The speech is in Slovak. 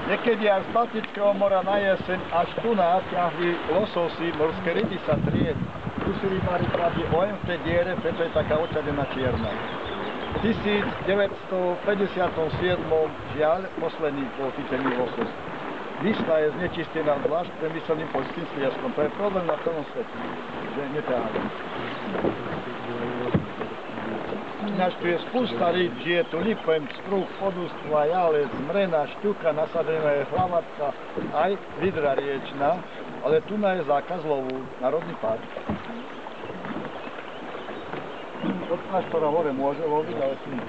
Niekedy aj z Baltického mora na jeseň až tu ťahli lososy, morské ryby sa trieť. Tu si rybári kladli ojem v tej diere, preto je taká očadená čierna. V 1957 žiaľ posledný bol chytený losos. Vysla je znečistená zvlášť premysleným poľským sliaskom. To je problém na celom svete, že netáhli. Ináč tu je spústa rýb, žije tu lipen, spruh, podústva, jalec, mrena, šťuka, nasadená je hlavatka, aj vidra riečna, ale tu je zákaz lovu, národný park. Od kláštora hore môže loviť, ale tu nie.